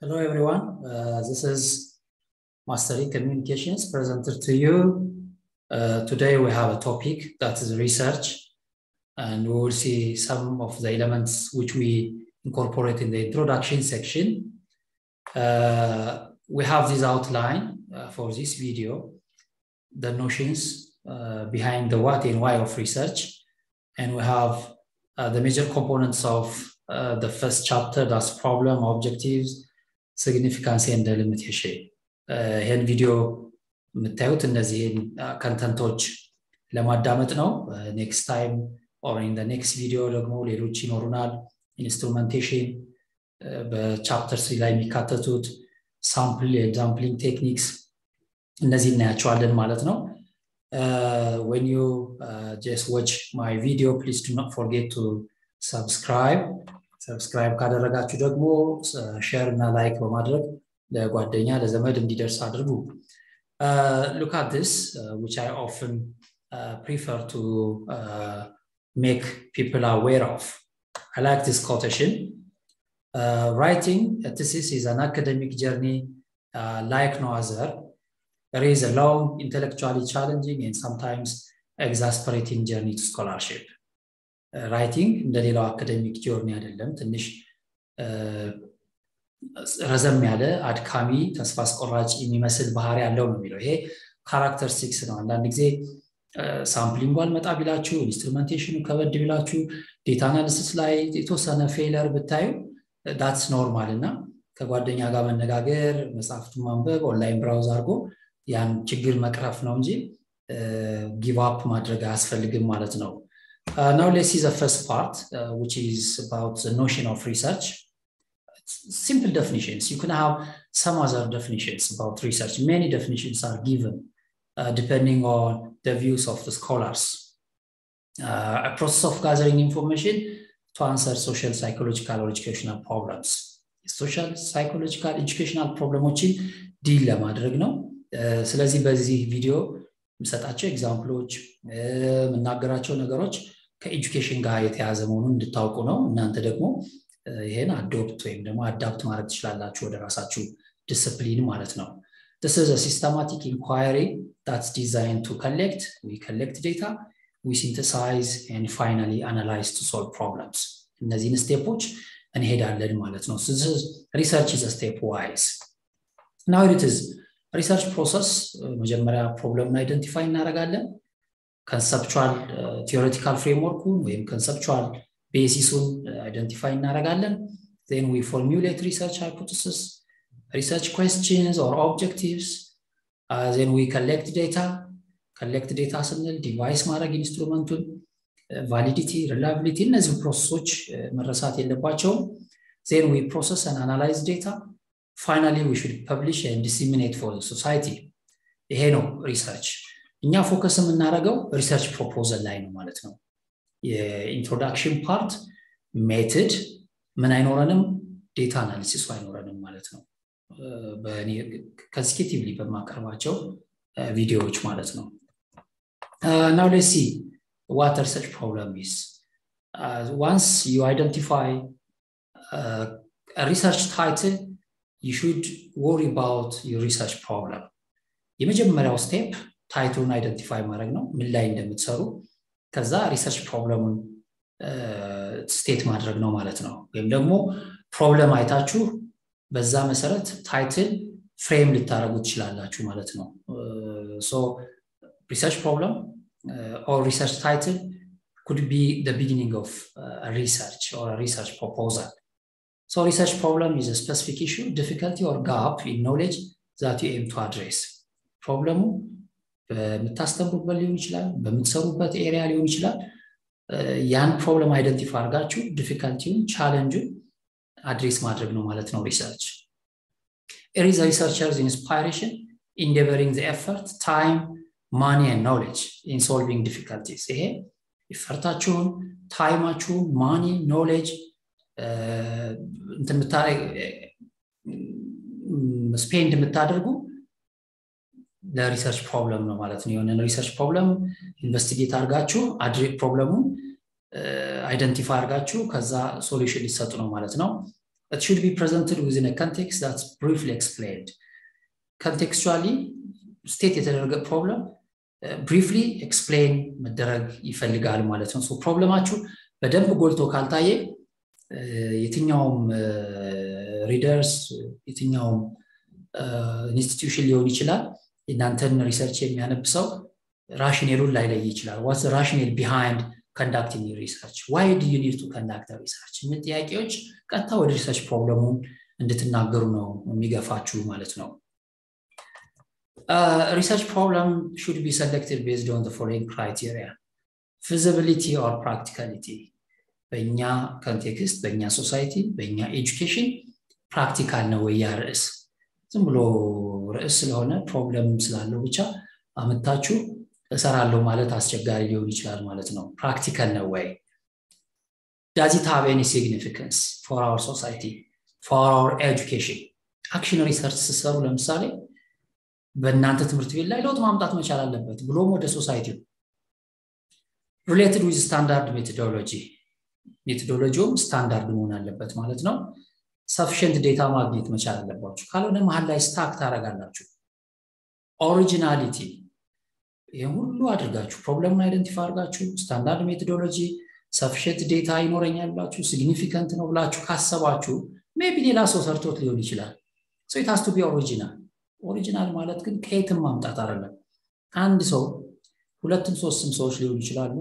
Hello everyone, this is Mastery Communications presented to you. Today we have a topic that is research, and we will see some of the elements which we incorporate in the introduction section. We have this outline for this video, the notions behind the what and why of research, and we have the major components of the first chapter, that's problem, objectives, significance and delimitation. ይሄን ቪዲዮ የምታዩት እነዚህን ኮንተንቶች ለማዳመጥ ነው። next time or in the next video ደግሞ ሌሎች ይኖሩናል። instrumentation በቻፕተር 3 ላይ የሚካተቱት sampling techniques እነዚህ እናያቸዋለን ማለት ነው። When you just watch my video, please do not forget to subscribe ካደረጋችሁ ደግሞ ሼር እና ላይክ በማድረግ ለጓደኛ ለዘመድ እንዲደርስ አድርጉ። Look at this, which I often prefer to make people aware of. I like this quotation. Writing a thesis is an academic journey like no other. There is a long, intellectually challenging and sometimes exasperating journey to scholarship. Writing እንደሌላው አካዳሚክ ጆርኒ አይደለም፣ ትንሽ ረዘም ያለ አድካሚ ተስፋ አስቆራጭ የሚመስል ባህሪ ያለው ነው የሚለው። ይሄ ካራክተሪስቲክስ ነው። አንዳንድ ጊዜ ሳምፕሊንጓል መጣ ቢላችሁ፣ ኢንስትሩሜንቴሽኑ ከበድ ቢላችሁ፣ ዴታ አናሊሲስ ላይ የተወሰነ ፌለር ብታዩ that's normal እና ከጓደኛ ጋር መነጋገር፣ መጽሐፍቱን ማንበብ፣ ኦንላይን ብራውዝ አድርጎ ያን ችግር መቅረፍ ነው እንጂ ጊቭ አፕ ማድረግ አያስፈልግም ማለት ነው። Now let's see the first part, which is about the notion of research. Simple definitions. You can have some other definitions about research. Many definitions are given depending on the views of the scholars. A process of gathering information to answer social, psychological, or educational problems. Social, psychological, educational problems deal ለማድረግ ነው። ስለዚህ በዚህ ቪዲዮ የምሰጣቸው ኤግዛምፕሎች የምናገራቸው ነገሮች ከኤጁኬሽን ጋር የተያዘ መሆኑን እንድታውቁ ነው። እናንተ ደግሞ ይሄን አዶፕት ወይም ደግሞ አዳፕት ማድረግ ትችላላችሁ ወደ ራሳችሁ ዲሲፕሊን ማለት ነው። This is a systematic inquiry that's designed to collect data, we synthesize and finally analyze to solve problems. እነዚህን ስቴፖች እንሄዳለን ማለት ነው። So this is research is a stepwise. Now it is research process. መጀመሪያ ፕሮብለም አይደንቲፋይ እናደርጋለን። conceptual theoretical framework ወይም conceptual basisን identify እናደርጋለን. Then we formulate research hypothesis, research questions or objectives. Then we collect data ስንል ዲቫይስ ማድረግ ኢንስትሩመንቱን validity, reliability እነዚህ ፕሮሰሶች መረሳት የለባቸውም። Then we process and analyze data. Finally we should publish and disseminate for the society. ይሄ ነው ሪሰርች። እኛ ፎከስ የምናደርገው ሪሰርች ፕሮፖዛል ላይ ነው ማለት ነው። የኢንትሮዳክሽን ፓርት ሜተድ ምን አይኖረንም፣ ዴታ አናሊሲስ አይኖረንም ማለት ነው። በእኔ ኮንሴኪቲቭሊ በማቀርባቸው ቪዲዮዎች ማለት ነው። Now let's see what a research problem is. Once you identify a research title, you should worry about your research problem. የመጀመሪያው ስቴፕ ታይትሉን አይደንቲፋይ ማድረግ ነው፣ ምን ላይ እንደምትሰሩ። ከዛ ሪሰርች ፕሮብለሙን ስቴት ማድረግ ነው ማለት ነው። ወይም ደግሞ ፕሮብለም አይታችሁ በዛ መሰረት ታይትል ፍሬም ልታረጉ ትችላላችሁ ማለት ነው። So research problem or research title could be the beginning of a research or a research proposal. So research problem is a specific issue, difficulty or gap in knowledge that you aim to address. Problem በምታስተምሩበት ሊሆን ይችላል፣ በምትሰሩበት ኤሪያ ሊሆን ይችላል። ያን ፕሮብለም አይደንቲፋይ አድርጋችሁ ዲፊካልቲውን ቻሌንጁን አድሬስ ማድረግ ነው ማለት ነው ሪሰርች። It is a researcher's inspiration, endeavoring the effort, time, money and knowledge in solving difficulties. ይሄ ኢፈርታችሁን፣ ታይማችሁን፣ ማኒ፣ ኖሌጅ ስፔንድ የምታደርጉ ለሪሰርች ፕሮብለም ነው ማለት ነው። የሆነ ሪሰርች ፕሮብለም ኢንቨስቲጌት አድርጋችሁ ፕሮብለሙን አይደንቲፋይ አድርጋችሁ ከዛ ሶሉሽን ሊሰጡ ነው ማለት ነው። It should be presented within a context that's briefly explained. Contextually state የተደረገ problem briefly explain መደረግ ይፈልጋል ማለት ነው። so ፕሮብለማችሁ በደንብ ጎልቶ ካልታየ የትኛውም ሪደርስ የትኛውም ኢንስቲትዩሽን ሊሆን ይችላል እናንተን ሪሰርች የሚያነብሰው rationale ላይ ይችላል what's the rationale behind conducting your research why do you need to conduct a research ምን ጥያቄዎች ቀጥታ ወደ ሪሰርች ፕሮብለሙን እንድትናገሩ ነው የሚገፋችሁ ማለት ነው research problem should be selected based on the following criteria feasibility or practicality በእኛ ኮንቴክስት በእኛ ሶሳይቲ በእኛ ኤጁኬሽን ፕራክቲካል ነው ያርስ ዝም ብሎ ርዕስ ስለሆነ ፕሮብለም ስላለው ብቻ አመጣችሁ እሰራለሁ ማለት አስቸጋሪ ሊሆን ይችላል ማለት ነው ፕራክቲካል ነው ወይ does it have any significance for our society for our education action research ሲሰሩ ለምሳሌ በእናንተ ትምህርት ቤት ላይ ለውጥ ማምጣት መቻል አለበት ብሎም ወደ ሶሳይቲው related with standard methodology ስታንዳርድ መሆን አለበት ማለት ነው sufficient data ማግኘት መቻል አለባችሁ ካልሆነ መሃል ላይ ስታክ ታረጋላችሁ originality የሁሉ አድርጋችሁ ፕሮብለሙን አይደንቲፋይ አድርጋችሁ ስታንዳርድ ሜቶዶሎጂ sufficient data ይኖረኛል ብላችሁ significant ነው ብላችሁ ካሰባችሁ maybe ሌላ ሰው ሰርቶት ሊሆን ይችላል so it has to be original ማለት ግን ከየትም ማምጣት አይደለም አንድ ሰው ሁለቱም ሶስትም ሰዎች ሊሆኑ ይችላሉ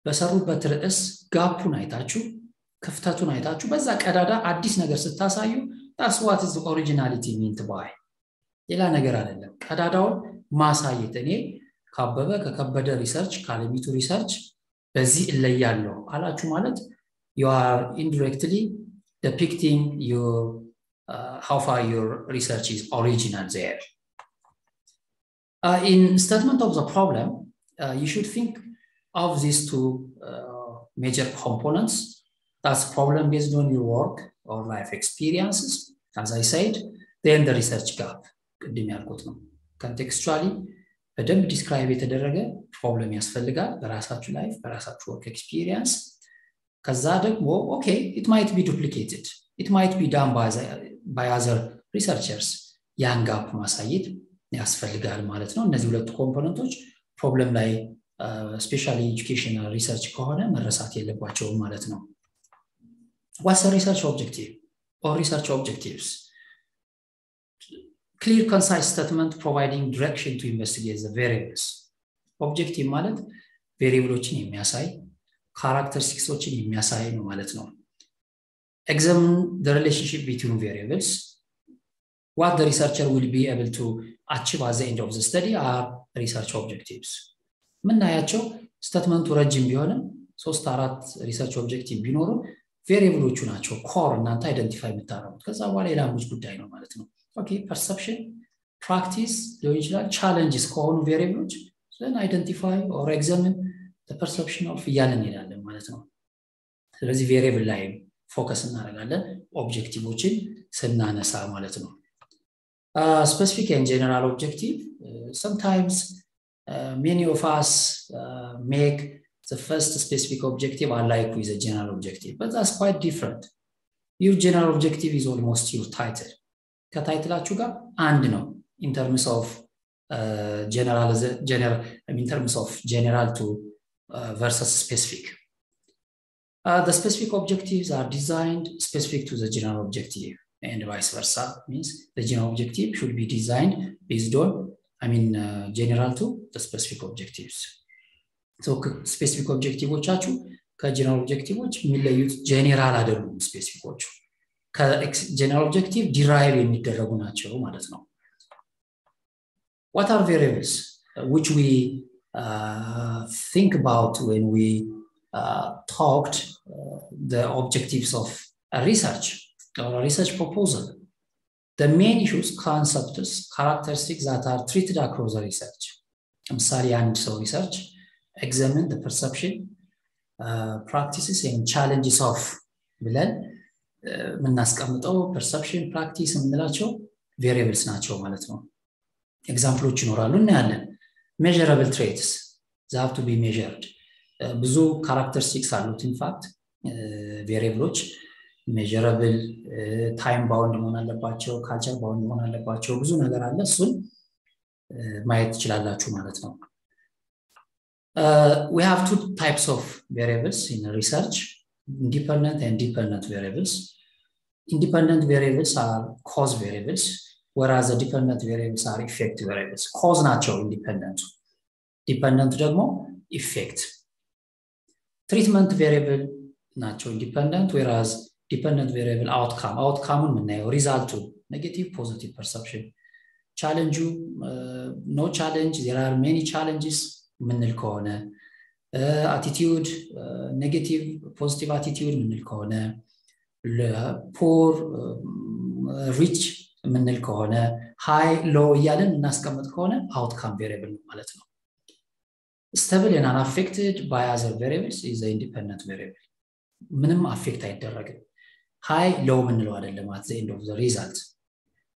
በሰሩበት ርዕስ ጋፑን አይታችሁ ክፍተቱን አይታችሁ በዛ ቀዳዳ አዲስ ነገር ስታሳዩ that's what is the originality meant by ሌላ ነገር አይደለም ቀዳዳውን ማሳየት እኔ ካበበ ከከበደ ሪሰርች ካለሚቱ ሪሰርች በዚህ እለያለሁ አላችሁ ማለት you are indirectly depicting your how far your research is original there in statement of the problem you should think of these two major components that's problem based on your work or life experiences as I said then the research gap ቅድም ያልኩት ነው contextually በደንብ describe የተደረገ problem ያስፈልጋል በራሳችሁ ላይፍ በራሳችሁ work experience ከዛ ደግሞ okay it might be duplicated it might be done by other researchers ያን gap ማሳየት ያስፈልጋል ማለት ነው እነዚህ ሁለት ኮምፖነንቶች problem ላይ especially educational research ከሆነ መረሳት የለባቸውም ማለት ነው what's the research objective or research objectives clear concise statement providing direction to investigate the variables objective ማለት variableዎችን የሚያሳይ characteristicsዎችን የሚያሳይ ነው ማለት ነው examine the relationship between variables what the researcher will be able to achieve at the end of the study are research objectives ምናያቸው ስቴትመንቱ ረጅም ቢሆንም 3-4 ሪሰርች ኦብጀክቲቭ ቢኖሩ ቬሪየብሎቹ ናቸው ኮር እናንተ አይደንቲፋይ የምታረጉት ከዛ በኋላ የላንጉጅ ጉዳይ ነው ማለት ነው ኦኬ ፐርሰፕሽን ፕራክቲስ ሊሆን ይችላል ቻሌንጅስ ከሆኑ ቬሪየብሎች then identify or examine the perception of ያንን ይላል ማለት ነው ስለዚህ ቬሪየብል ላይ ፎከስ እናደርጋለን ኦብጀክቲቮችን ስናነሳ ማለት ነው specific and general objective sometimes many of us make the first specific objective alike with a general objective but that's quite different your general objective is almost your title ከታይትላችሁ ጋር አንድ ነው in terms of general in terms of general to versus specific the specific objectives are designed specific to the general objective and vice versa means the general objective should be designed based on general to the specific objectives so specific objectiveዎቻችሁ ከጀነራል ኦብጀክቲቮች የሚለዩት ጀነራል አይደሉም ስፔሲፊኮቹ ከጀነራል ኦብጀክቲቭ ዲራይቭ የሚደረጉ ናቸው ማለት ነው what are variables which we think about when we talked the objectives of a research or a research proposal the main issues concepts characteristics that are treated across the research ምሳሌ አንድ ሰው research examine the perception practices and challenges of ብለን ምናስቀምጠው perception practice ምንላቸው variables ናቸው ማለት ነው ኤግዛምፕሎች ይኖራሉ እናያለን measurable traits they have to be measured ብዙ characteristics አሉት in fact variables measurable time bound መሆን አለባቸው culture bound መሆን አለባቸው ብዙ ነገር አለ እሱን ማየት ይችላልላችሁ ማለት ነው we have two types of variables in research independent and dependent variables independent variables are cause variables whereas the dependent variables are effect variables cause ናቸው independent dependent ደግሞ effect treatment variable ናቸው independent whereas dependent variable outcome ምናየው result negative positive perception challenge no challenge there are many challenges ምንል ከሆነ attitude negative positive attitude ምንል ከሆነ poor rich ምንል ከሆነ high low እያለን እናስቀምጥ ከሆነ outcome variable ማለት ነው stable and unaffected by other variables is the independent variable ምንም affect አይደረግም high low ምንለው አይደለም at the end of the result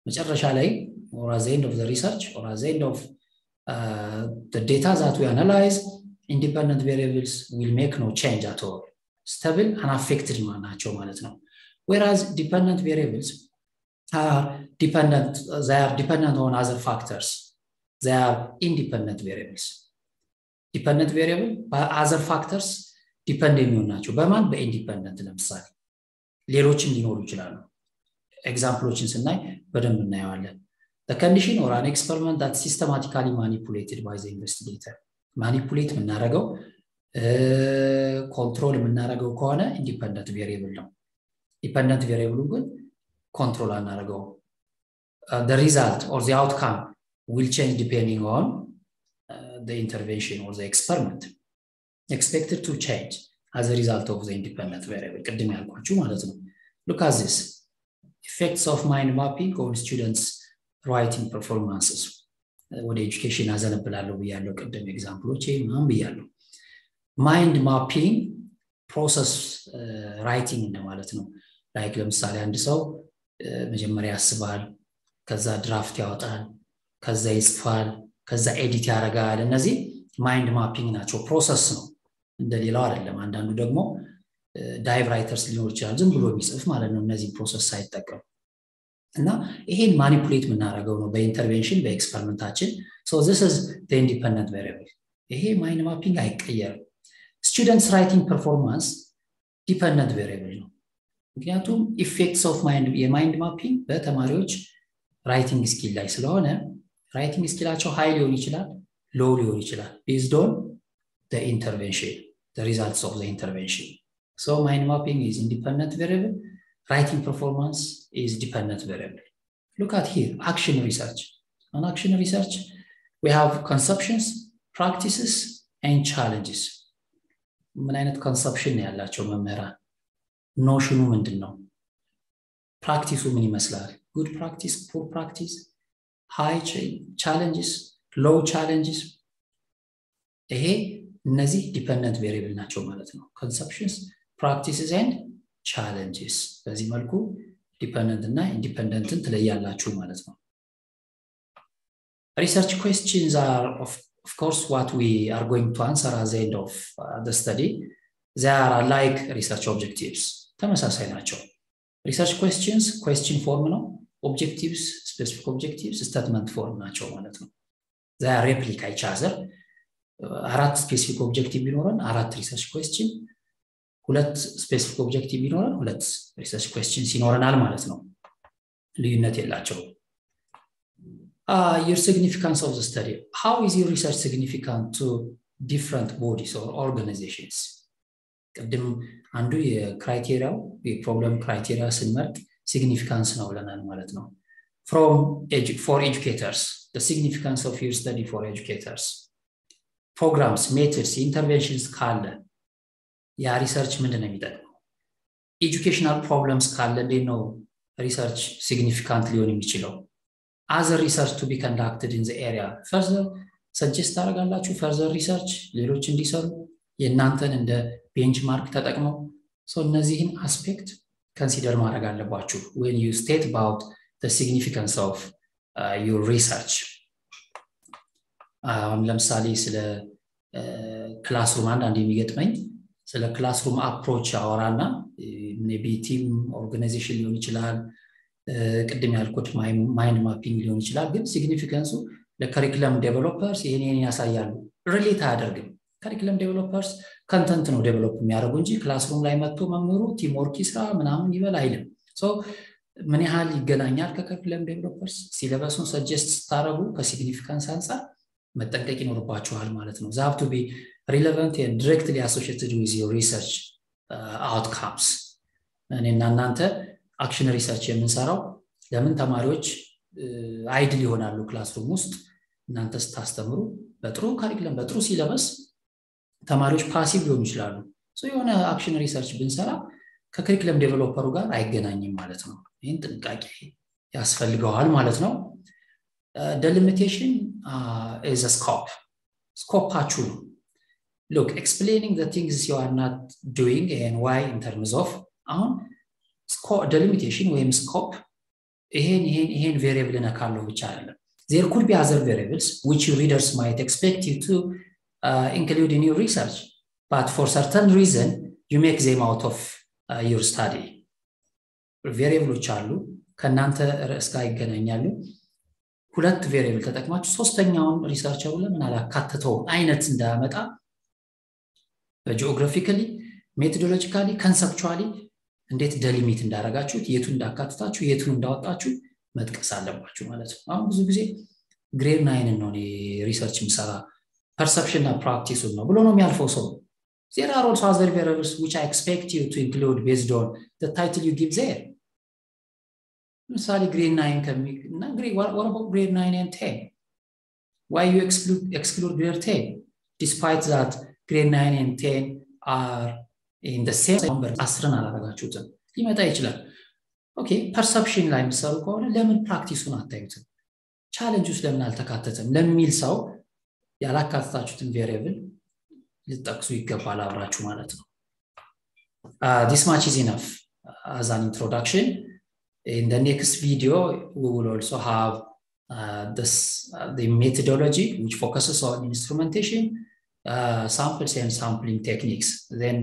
መጨረሻ ላይ or at the end of the research or at the end of the data that we analyze independent variables will make no change at all stable unaffected ናቸው ማለት ነው whereas dependent variables are dependent on other factors they are independent variables dependent variable by other factors depend የሚሆናቸው በማን በኢንዲፔንደንት ለምሳሌ ሌሎችን ሊኖሩ ይችላሉ ኤግዛምፕሎችን ስናይ በደንብ እናያለን the condition or an experiment that systematically manipulated by the investigator manipulate ምናረጋው control ምናረጋው ከሆነ independent variable ነው dependent variable ግን control አናረጋው the result or the outcome will change depending on the intervention or the experiment expected to change as a result of the independent variable ቅድም ያልኳችሁ ማለት ነው look at this effects of mind mapping on students writing performances ወደ education አዘነብላለሁ ብያለሁ ቅድም ኤግዛምፕሎች ምናምን ብያለሁ mind mapping process writing ማለት ነው like ለምሳሌ አንድ ሰው መጀመሪያ ያስባል ከዛ ድራፍት ያወጣል ከዛ ይጽፋል ከዛ ኤዲት ያደርጋል እነዚህ mind mapping ናቸው ፕሮሰስ ነው እንደሌላው አይደለም አንዳንዱ ደግሞ ዳይቭ ራይተርስ ሊኖር ይችላል ዝም ብሎ ቢጽፍ ማለት ነው እነዚህ ፕሮሰስ ሳይጠቀም እና ይሄን ማኒፑሌት ምናደርገው ነው በኢንተርቬንሽን በኤክስፐሪመንታችን so this is the independent variable ይሄ mind mapping አይቀየርም students writing performance dependent variable ነው ምክንያቱም effects of mind የማይንድ ማፒንግ በተማሪዎች ራይቲንግ ስኪል ላይ ስለሆነ ራይቲንግ ስኪላቸው ሃይ ሊሆን ይችላል ሎው ሊሆን ይችላል based on the intervention the results of the intervention so mind mapping is independent variable writing performance is dependent variable look at here action research on action research we have conceptions practices and challenges ምን አይነት conception ያላቸው መምህራን ኖሽኑ ምንድነው ፕራክቲሱ ምን ይመስላል good practice poor practice high challenges low challenges ይሄ እነዚህ ዲፔንደንት ቬሪብል ናቸው ማለት ነው conceptions practices and challenges በዚህ መልኩ ዲፔንደንት እና ኢንዲፔንደንትን ትለያላችሁ ማለት ነው research questions are of course what we are going to answer at the end of the study they are like research objectives ተመሳሳይ ናቸው research questions question form ነው objectives specific objectives statement form ናቸው ማለት ነው they are replica each other አራት specific objective ቢኖረን አራት research question ሁለት specific objective ቢኖረን ሁለት research questions ይኖረናል ማለት ነው ልዩነት የላቸው your significance of the study how is your research significant to different bodies or organizations ቅድም አንዱ የክራይቴሪያው የፕሮብለም ክራይቴሪያ ስንመርጥ significance ነው ብለናል ማለት ነው for educators the significance of your study for educators programs methods interventions ካለ ያ ሪሰርች ምንድነው የሚጠቅመው educational problems ካለ ነው research significant ሊሆን የሚችለው other research to be conducted in the area further suggest ታደርጋላችሁ further research ሌሎች እንዲሰሩ የናንተን እንደ ቤንችማርክ ተጠቅመው so እነዚህን አስፔክት consider ማድረግ አለባችሁ when you state about the significance of your research ለምሳሌ ስለ ክላስሩም አንድ የሚገጥመኝ ስለ ክላስሩም አፕሮች ያወራና ሜቢ ቲም ኦርጋናይዜሽን ሊሆን ይችላል ቅድም ያልኩት ማይንድ ማፒንግ ሊሆን ይችላል ግን ሲግኒፊካንሱ ለከሪኩለም ዴቨሎፐርስ ይሄን ያሳያሉ ሪሌት አያደርግም ከሪኩለም ዴቨሎፐርስ ኮንተንት ነው ዴቨሎፕ የሚያደርጉ እንጂ ክላስሩም ላይ መጥቶ መምህሩ ቲም ወርክ ይስራ ምናምን ይበል አይልም ሶ ምን ያህል ይገናኛል ከከሪኩለም ዴቨሎፐርስ ሲለበሱን ሰጀስት ስታረጉ ከሲግኒፊካንስ አንፃር መጠንቀቅ ይኖርባችኋል ማለት ነው they have to be relevant and directly associated with your research outcomes እና እናንተ አክሽን ሪሰርች የምንሰራው ለምን ተማሪዎች አይድል ይሆናሉ ክላስሩም ውስጥ እናንተ ስታስተምሩ በጥሩ ካሪኩለም በጥሩ ሲለበስ ተማሪዎች ፓሲቭ ሊሆኑ ይችላሉ ሶ የሆነ አክሽን ሪሰርች ብንሰራ ከካሪኩለም ዴቨሎፐሩ ጋር አይገናኝም ማለት ነው ይሄን ጥንቃቄ ያስፈልገዋል ማለት ነው delimitation is a scope አችሁ look explaining the things you are not doing and why in terms of አሁን delimitation ወይም scope ይሄን variable ነካለው ብቻ አይደለም there could be other variables which your readers might expect you to include in your research but for certain reason you make them out of your study variables አሉ ከናንተ ርዕስ ጋር ይገናኛሉ ሁለት variable ተጠቅማችሁ ሶስተኛውን ሪሰርቸሩ ለምን አላካተተው አይነት እንዳመጣ geographically methodologically conceptually እንዴት ደሊሚት እንዳረጋችሁት የቱን እንዳካተታችሁ የቱን እንዳወጣችሁ መጥቀስ አለባችሁ ማለት ነው አሁን ብዙ ጊዜ ግሬድ 9 ነው ሪሰርች ምሰራ perception and practice ነው ብሎ ነው የሚያልፈው ሰው there are also other variables which I expect you to include based on the title you give there ምሳሌ grade 9 ከሚና grade what about grade 9 and 10 why you exclude grade 10 despite that grade 9 and 10 are in the same number አስረን አላረጋችሁትም ሊመጣ ይችላል ኦኬ perception ላይ ምሰሩ ከሆነ ለምን ፕራክቲሱን አታዩትም ቻሌንጅስ ለምን አልተካተተም ለሚል ሰው ያላካተታችሁትን variable ልትጠቅሱ ይገባል አብራችሁ ማለት ነው this much is enough as an introduction in the next video we will also have the methodology which focuses on instrumentation samples and sampling techniques then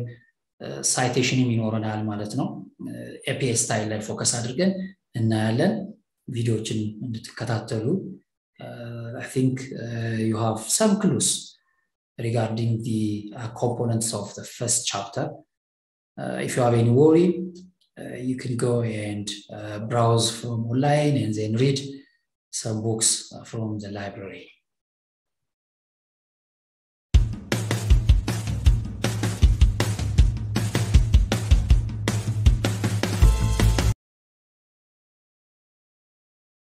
citation ይኖረናል ማለት ነው APS style ላይ ፎከስ አድርገን እናያለን ቪዲዮችን እንድትከታተሉ I think you have some clues regarding the components of the first chapter if you have any worry you can go and browse from online and then read some books from the library